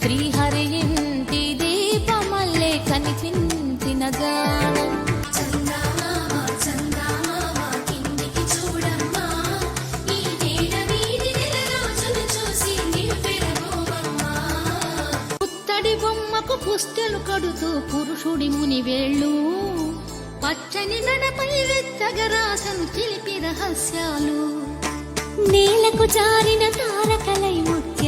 శ్రీహరి ఇంటి దీపమల్లే కనిపించిన గానం. పుత్తడి బొమ్మకు పుస్తెలు కడుతూ పురుషుడి ముని వేళ్ళు, పచ్చని నడపై వెచ్చగరాసను చిలిపి రహస్యాలు. నేలకు జారిన తారకలై ముత్య